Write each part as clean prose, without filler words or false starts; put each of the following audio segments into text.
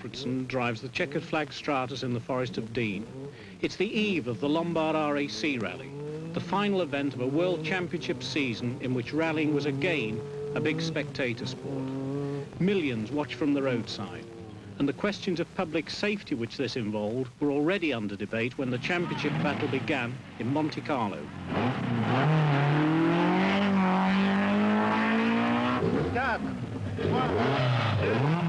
Alfredson drives the checkered flag Stratus in the Forest of Dean. It's the eve of the Lombard RAC Rally, the final event of a World Championship season in which rallying was again a big spectator sport. Millions watched from the roadside, and the questions of public safety which this involved were already under debate when the championship battle began in Monte Carlo. Start. 1, 2.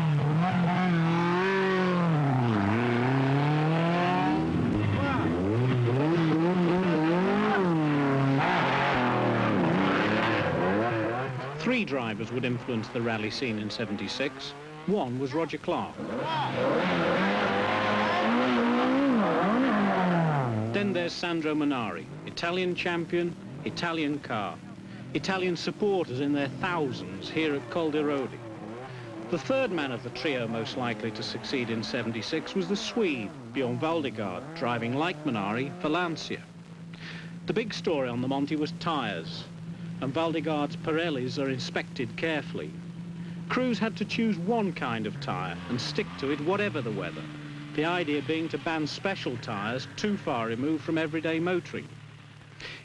Three drivers would influence the rally scene in '76. One was Roger Clark. Then there's Sandro Minari, Italian champion, Italian car. Italian supporters in their thousands here at Col di Rodi. The third man of the trio most likely to succeed in '76 was the Swede, Bjorn Valdegaard, driving like Minari for Lancia. The big story on the Monte was tyres, and Valdegaard's Pirellis are inspected carefully. Crews had to choose one kind of tyre and stick to it whatever the weather, the idea being to ban special tyres too far removed from everyday motoring.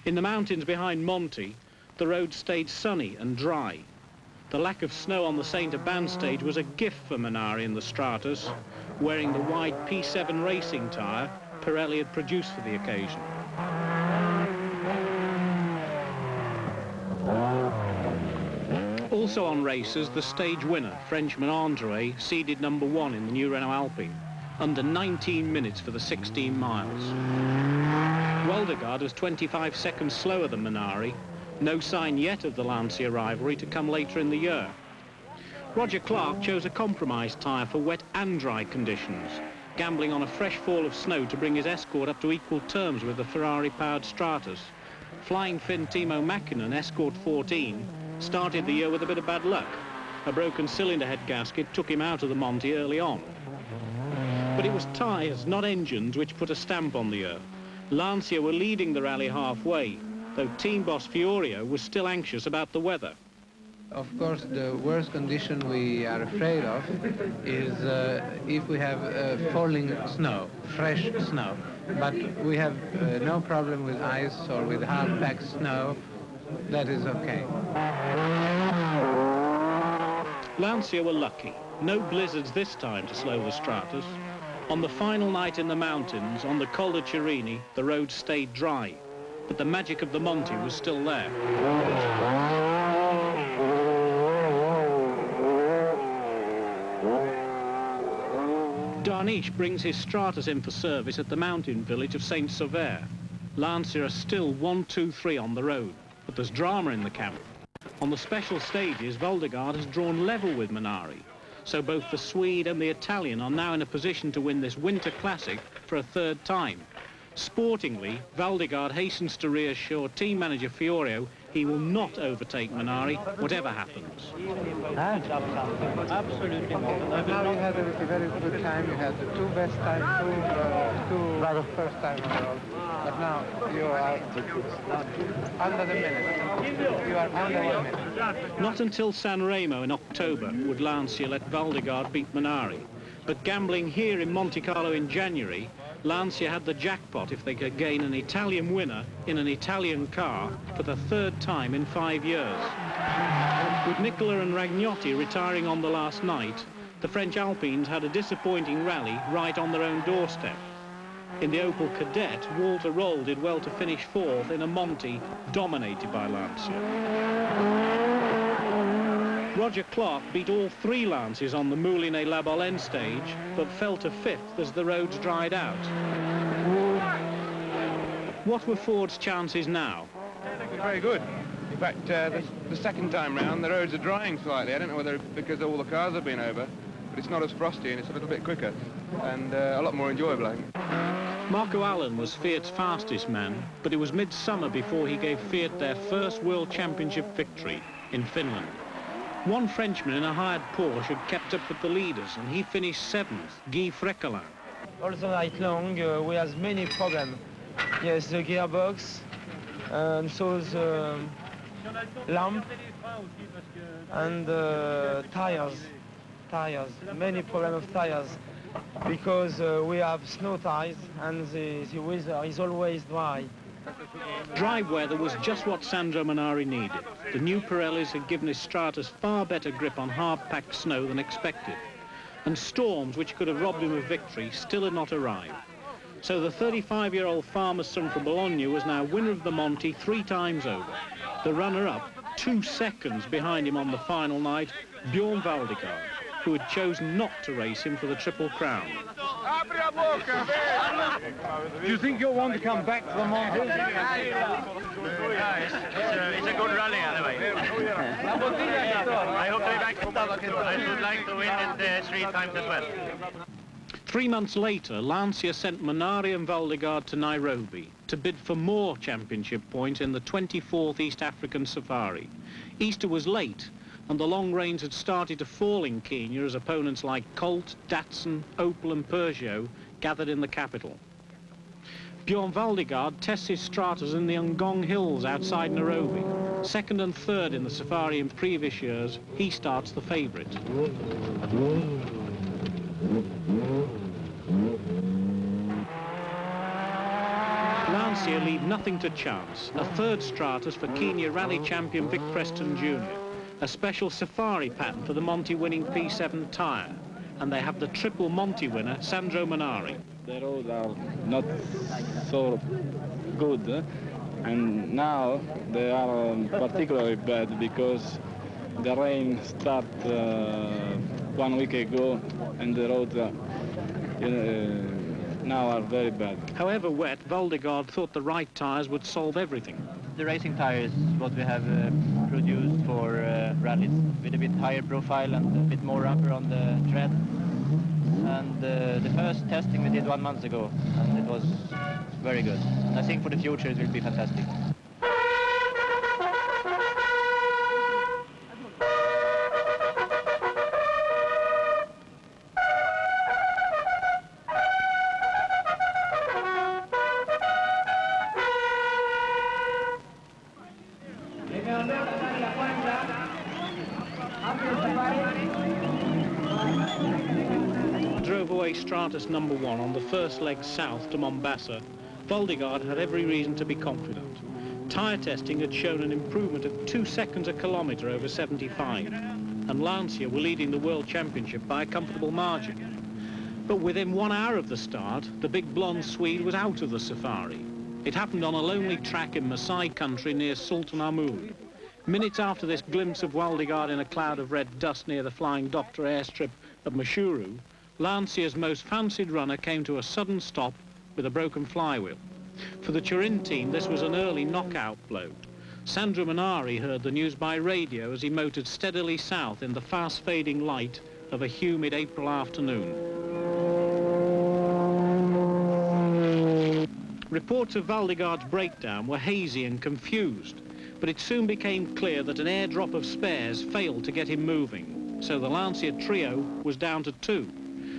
In the mountains behind Monte, the road stayed sunny and dry. The lack of snow on the Saint Aban stage was a gift for Minari in the Stratus, wearing the wide P7 racing tyre Pirelli had produced for the occasion. Also on races, the stage winner, Frenchman Andre, seeded #1 in the new Renault Alpine, under 19 minutes for the 16 miles. Valdegaard was 25 seconds slower than Minari, no sign yet of the Lancia rivalry to come later in the year. Roger Clark chose a compromise tyre for wet and dry conditions, gambling on a fresh fall of snow to bring his Escort up to equal terms with the Ferrari-powered Stratus. Flying Finn Timo Mäkinen, Escort 14, started the year with a bit of bad luck. A broken cylinder head gasket took him out of the Monte early on. But it was tyres, not engines, which put a stamp on the year. Lancia were leading the rally halfway, though team boss Fiorio was still anxious about the weather. Of course, the worst condition we are afraid of is if we have falling snow, fresh snow. But we have no problem with ice or with hard-packed snow. That is okay. Lancia were lucky. No blizzards this time to slow the Stratus. On the final night in the mountains, on the Col de Chirini, the road stayed dry, but the magic of the Monte was still there. Darniche brings his Stratus in for service at the mountain village of Saint-Sauveur. Lancia are still 1-2-3 on the road, but there's drama in the camp. On the special stages, Valdegaard has drawn level with Minari, so both the Swede and the Italian are now in a position to win this winter classic for a third time. Sportingly, Valdegaard hastens to reassure team manager Fiorio he will not overtake Minari, whatever happens. Absolutely not. Now you had a very good time. You had the two best times, two first time overall. But now you are under the minute. You are under 1 minute. Not until San Remo in October would Lancia let Valdegaard beat Minari. But gambling here in Monte Carlo in January, Lancia had the jackpot if they could gain an Italian winner in an Italian car for the third time in 5 years. With Nicola and Ragnotti retiring on the last night, the French Alpines had a disappointing rally right on their own doorstep. In the Opel Kadett, Walter Roll did well to finish fourth in a Monte dominated by Lancia. Roger Clark beat all three Lancias on the Moulinet-La Bolène stage, but fell to fifth as the roads dried out. What were Ford's chances now? Very good. In fact, the second time round, the roads are drying slightly. I don't know whether because all the cars have been over, but it's not as frosty and it's a little bit quicker and a lot more enjoyable, I think. Marco Allen was Fiat's fastest man, but it was midsummer before he gave Fiat their first World Championship victory in Finland. One Frenchman in a hired Porsche had kept up with the leaders, and he finished seventh, Guy Fréquelin. All the night long, we had many problems. Yes, the gearbox, and so the lamp, and tires, many problems of tires. because we have snow tires and the weather is always dry. Dry weather was just what Sandro Manari needed. The new Pirellis had given his Stratus far better grip on hard-packed snow than expected, and storms which could have robbed him of victory still had not arrived. So the 35-year-old farmer's son from Bologna was now winner of the Monte 3 times over. The runner-up, 2 seconds behind him on the final night, Bjorn Valdegard, who had chosen not to race him for the Triple Crown. Do you think you'll want to come back to the Monte? It's a good rally anyway. I hope to be back. I would like to win it 3 times as well. 3 months later, Lancia sent Manari and Valdegard to Nairobi to bid for more championship points in the 24th East African Safari. Easter was late, and the long rains had started to fall in Kenya as opponents like Colt, Datsun, Opel and Peugeot gathered in the capital. Bjorn Valdegard tests his Stratas in the Ngong Hills outside Nairobi. Second and third in the Safari in previous years, he starts the favourite. Lancia leave nothing to chance. A third Stratus for Kenya rally champion Vic Preston Jr. A special safari pattern for the Monte winning P7 tyre. And they have the triple Monte winner, Sandro Manari. The roads are not so good, and now they are particularly bad because the rain started 1 week ago, and the roads now are very bad. However wet, Valdegard thought the right tyres would solve everything. The racing tyres, what we have produced for rallies, with a bit higher profile and a bit more rubber on the tread. And the first testing we did 1 month ago, and it was very good. And I think for the future it will be fantastic. Drove away Stratus number 1 on the first leg south to Mombasa. Valdegard had every reason to be confident. Tyre testing had shown an improvement of 2 seconds a kilometre over 75, and Lancia were leading the World Championship by a comfortable margin. But within 1 hour of the start, the big blonde Swede was out of the safari. It happened on a lonely track in Maasai country near Sultan Ahmud. Minutes after this glimpse of Valdegard in a cloud of red dust near the Flying Doctor airstrip of Mashuru, Lancia's most fancied runner came to a sudden stop with a broken flywheel. For the Turin team, this was an early knockout blow. Sandro Manari heard the news by radio as he motored steadily south in the fast-fading light of a humid April afternoon. Reports of Valdegard's breakdown were hazy and confused, but it soon became clear that an airdrop of spares failed to get him moving, so the Lancia trio was down to 2.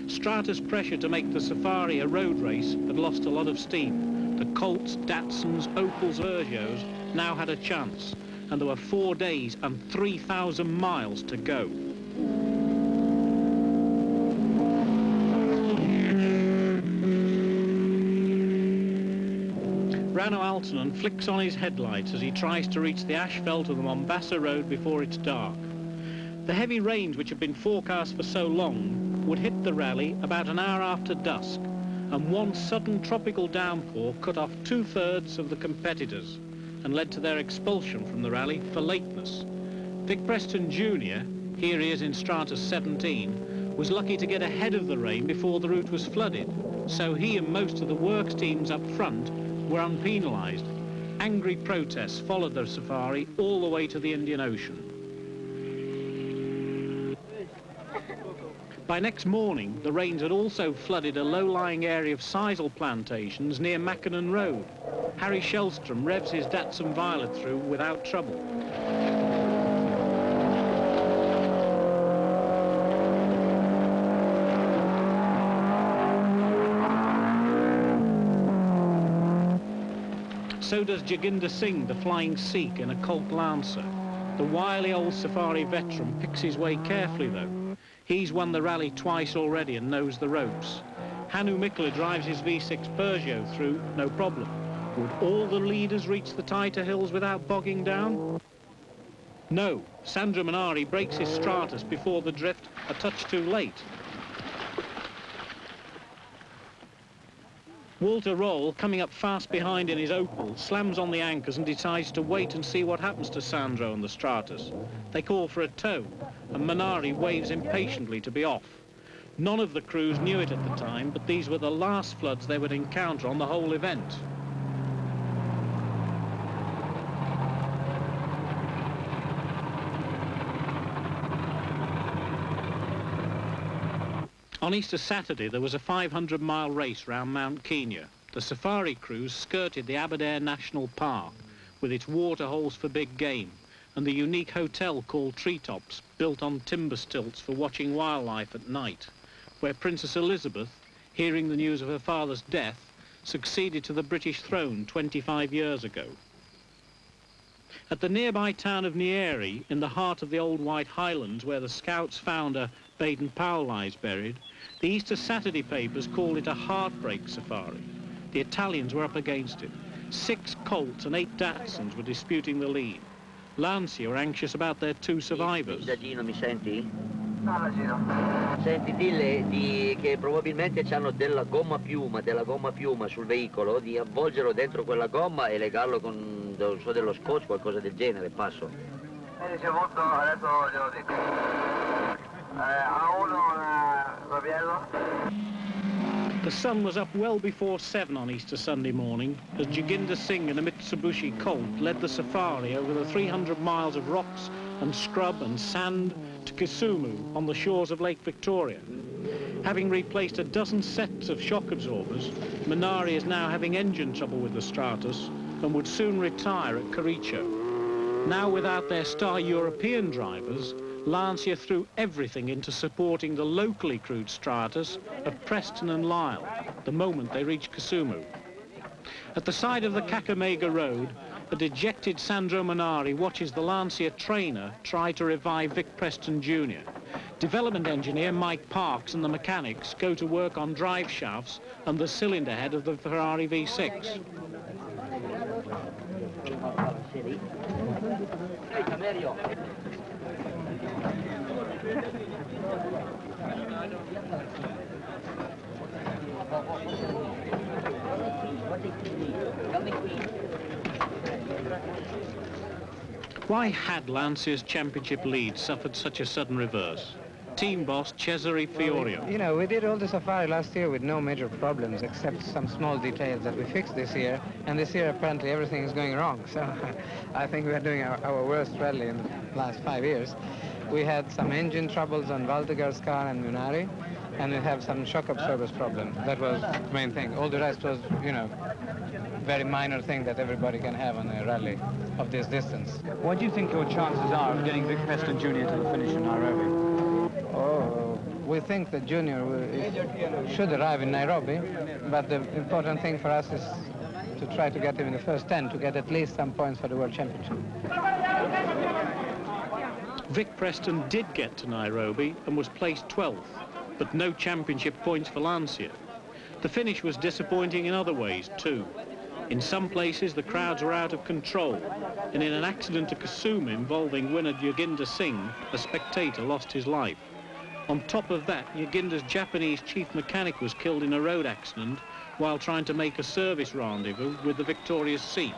Stratus' pressure to make the safari a road race had lost a lot of steam. The Colts, Datsuns, Opels, Peugeots now had a chance, and there were 4 days and 3,000 miles to go. Rano Aaltonen flicks on his headlights as he tries to reach the asphalt of the Mombasa Road before it's dark. The heavy rains which had been forecast for so long would hit the rally about an hour after dusk, and one sudden tropical downpour cut off 2/3 of the competitors and led to their expulsion from the rally for lateness. Vic Preston Jr., here he is in Stratus 17, was lucky to get ahead of the rain before the route was flooded, so he and most of the works teams up front were unpenalised. Angry protests followed the safari all the way to the Indian Ocean. By next morning, the rains had also flooded a low-lying area of sisal plantations near Mackinnon Road. Harry Shellstrom revs his Datsun Violet through without trouble. So does Jaginder Singh, the Flying Sikh, in a Colt Lancer. The wily old safari veteran picks his way carefully, though. He's won the rally twice already and knows the ropes. Hannu Mikkola drives his V6 Peugeot through, no problem. Would all the leaders reach the tighter hills without bogging down? No, Sandro Manari breaks his Stratus before the drift, a touch too late. Walter Roll, coming up fast behind in his Opel, slams on the anchors and decides to wait and see what happens to Sandro and the Stratus. They call for a tow, and Manari waves impatiently to be off. None of the crews knew it at the time, but these were the last floods they would encounter on the whole event. On Easter Saturday, there was a 500-mile race round Mount Kenya. The safari crews skirted the Aberdare National Park with its waterholes for big game and the unique hotel called Treetops, built on timber stilts for watching wildlife at night, where Princess Elizabeth, hearing the news of her father's death, succeeded to the British throne 25 years ago. At the nearby town of Nyeri, in the heart of the old White Highlands, where the Scouts founder Baden-Powell lies buried, the Easter Saturday papers called it a heartbreak safari. The Italians were up against it. 6 Colts and 8 Datsuns were disputing the lead. Lancia were anxious about their 2 survivors. Gino, mi senti? Senti, dille che probabilmente hanno della gomma piuma sul veicolo, di avvolgerlo dentro quella gomma e legarlo con dello scotch, qualcosa del genere, passo. Ricevuto, adesso glielo dico. A1 Fabiello. The sun was up well before 7 on Easter Sunday morning as Joginder Singh in a Mitsubishi Colt led the safari over the 300 miles of rocks and scrub and sand to Kisumu on the shores of Lake Victoria. Having replaced a dozen sets of shock absorbers, Manari is now having engine trouble with the Stratus and would soon retire at Kericho. Now without their star European drivers, Lancia threw everything into supporting the locally crewed Stratus of Preston and Lyle the moment they reached Kisumu. At the side of the Kakamega Road, a dejected Sandro Manari watches the Lancia trainer try to revive Vic Preston Jr. Development engineer Mike Parks and the mechanics go to work on drive shafts and the cylinder head of the Ferrari V6. Why had Lancia's championship lead suffered such a sudden reverse? Team boss Cesare Fiorio. You know, we did all the safari last year with no major problems except some small details that we fixed this year, and this year apparently everything is going wrong. So I think we are doing our worst rally in the last 5 years. We had some engine troubles on Valdegar's car and Munari, and we have some shock absorbers problem. That was the main thing. All the rest was, you know, very minor thing that everybody can have on a rally of this distance. What do you think your chances are of getting Vic Preston Jr. to the finish in Nairobi? Oh, we think that Junior should arrive in Nairobi, but the important thing for us is to try to get him in the first 10 to get at least some points for the World Championship. Vic Preston did get to Nairobi and was placed 12th, but no championship points for Lancia. The finish was disappointing in other ways too. In some places the crowds were out of control, and in an accident at Kisumu involving winner Joginder Singh, a spectator lost his life. On top of that, Joginder's Japanese chief mechanic was killed in a road accident while trying to make a service rendezvous with the victorious Sikh.